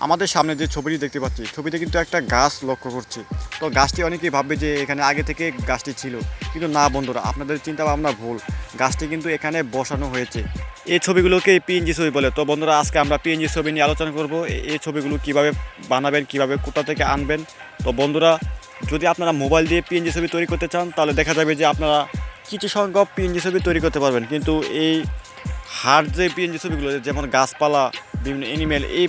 আমাদের সামনে যে ছবিটি দেখতে পাচ্ছি, ছবিতে কিন্তু একটা গাছ লক্ষ্য করছি। তো গাছটি অনেকেই ভাববে যে এখানে আগে থেকে গাছটি ছিল, কিন্তু না বন্ধুরা, আপনাদের চিন্তা ভাবনা ভুল। গাছটি কিন্তু এখানে বসানো হয়েছে। এই ছবিগুলোকে পিএনজি ছবি বলে। তো বন্ধুরা, আজকে আমরা পিএনজি ছবি নিয়ে আলোচনা করব। এই ছবিগুলো কিভাবে বানাবেন, কিভাবে কোথা থেকে আনবেন। তো বন্ধুরা, যদি আপনারা মোবাইল দিয়ে পিএনজি ছবি তৈরি করতে চান, তাহলে দেখা যাবে যে আপনারা কিছু সংখ্যক পিএনজি ছবি তৈরি করতে পারবেন, কিন্তু এই হার্ড যে পিএনজি ছবিগুলো, যেমন গাছপালা, বিভিন্ন অ্যানিমেল, এই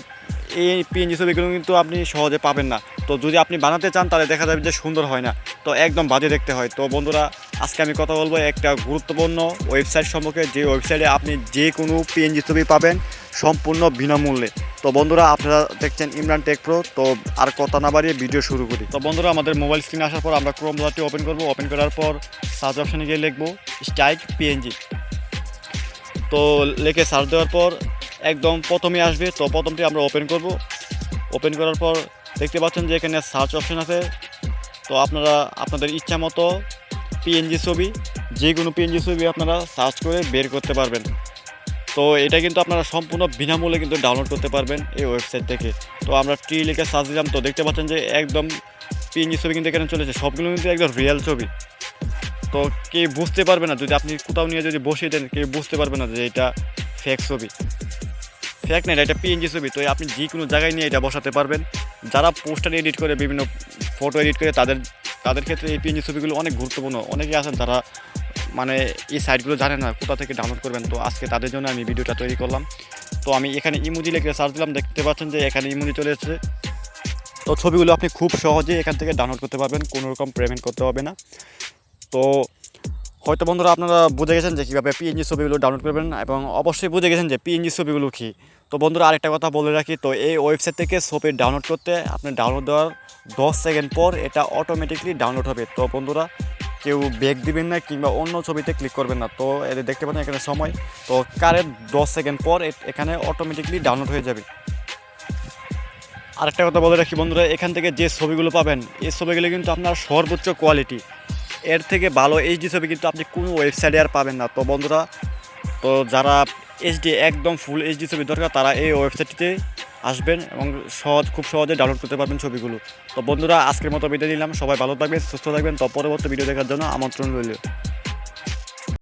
পিএনজি ছবিগুলো কিন্তু আপনি সহজে পাবেন না। তো যদি আপনি বানাতে চান, তাহলে দেখা যাবে যে সুন্দর হয় না, তো একদম বাজে দেখতে হয়। তো বন্ধুরা, আজকে আমি কথা বলবো একটা গুরুত্বপূর্ণ ওয়েবসাইট সম্পর্কে, যে ওয়েবসাইটে আপনি যে কোনো পিএনজি ছবি পাবেন সম্পূর্ণ বিনামূল্যে। তো বন্ধুরা, আপনারা দেখছেন ইমরান টেক প্রো। তো আর কথা না বাড়িয়ে ভিডিও শুরু করি। তো বন্ধুরা, আমাদের মোবাইল স্ক্রিনে আসার পর আমরা ক্রোম ব্রাউজারটি ওপেন করব। ওপেন করার পর সার্চ অপশানে গিয়ে লিখবো স্ট্রাইক পিএনজি। তো লিখে সার্চ দেওয়ার পর একদম প্রথমে আসবে। তো প্রথমটি আমরা ওপেন করব। ওপেন করার পর দেখতে পাচ্ছেন যে এখানে সার্চ অপশন আছে। তো আপনারা আপনাদের ইচ্ছা মতো পিএনজি ছবি, যে কোনো পিএনজি ছবি আপনারা সার্চ করে বের করতে পারবেন। তো এটা কিন্তু আপনারা সম্পূর্ণ বিনামূল্যে কিন্তু ডাউনলোড করতে পারবেন এই ওয়েবসাইট থেকে। তো আমরা ট্রি লিখে সার্চ দিলাম। তো দেখতে পাচ্ছেন যে একদম পিএনজি ছবি কিন্তু এখানে চলেছে, সবগুলো কিন্তু একদম রিয়েল ছবি। তো কেউ বুঝতে পারবে না, যদি আপনি কোথাও নিয়ে যদি বসিয়ে দেন, কেউ বুঝতে পারবে না যে এটা ফেক ছবি। ফেক না, এটা পিএনজি ছবি। তো আপনি যে কোনো জায়গায় নিয়ে এটা বসাতে পারবেন। যারা পোস্টার এডিট করে, বিভিন্ন ফটো এডিট করে, তাদের ক্ষেত্রে এই পিএনজি ছবিগুলো অনেক গুরুত্বপূর্ণ। অনেকে আছেন যারা মানে এই সাইটগুলো জানে না কোথা থেকে ডাউনলোড করবেন। তো আজকে তাদের জন্য আমি ভিডিওটা তৈরি করলাম। তো আমি এখানে ইমোজি লিখে সার্চ দিলাম। দেখতে পাচ্ছেন যে এখানে ইমোজি চলে এসেছে। তো ছবিগুলো আপনি খুব সহজে এখান থেকে ডাউনলোড করতে পারবেন, কোনো রকম পেমেন্ট করতে হবে না। তো হয়তো বন্ধুরা, আপনারা বুঝে গেছেন যে কীভাবে পিএনজি ছবিগুলো ডাউনলোড করবেন, এবং অবশ্যই বুঝে গেছেন যে পিএনজি ছবিগুলো কী। তো বন্ধুরা, আরেকটা কথা বলে রাখি। তো এই ওয়েবসাইট থেকে ছবি ডাউনলোড করতে আপনি ডাউনলোড দেওয়ার 10 সেকেন্ড পর এটা অটোমেটিকলি ডাউনলোড হবে। তো বন্ধুরা, কেউ ব্যাক দিবেন না কিংবা অন্য ছবিতে ক্লিক করবেন না। তো এদের দেখতে পাচ্ছেন এখানে সময়, তো কারেন্ট 10 সেকেন্ড পর এখানে অটোমেটিকলি ডাউনলোড হয়ে যাবে। আরেকটা কথা বলে রাখি বন্ধুরা, এখান থেকে যে ছবিগুলো পাবেন, এই ছবিগুলো কিন্তু আপনার সর্বোচ্চ কোয়ালিটি। এর থেকে ভালো এইচডি ছবি কিন্তু আপনি কোনো ওয়েবসাইটে আর পাবেন না। তো বন্ধুরা, তো যারা এইচডি একদম ফুল এইচডি ছবি দরকার, তারা এই ওয়েবসাইটটিতে আসবেন এবং খুব সহজে ডাউনলোড করতে পারবেন ছবিগুলো। তো বন্ধুরা, আজকের মতো বিদায় দিলাম। সবাই ভালো থাকবেন, সুস্থ থাকবেন। তো পরবর্তী ভিডিও দেখার জন্য আমন্ত্রণ রইল।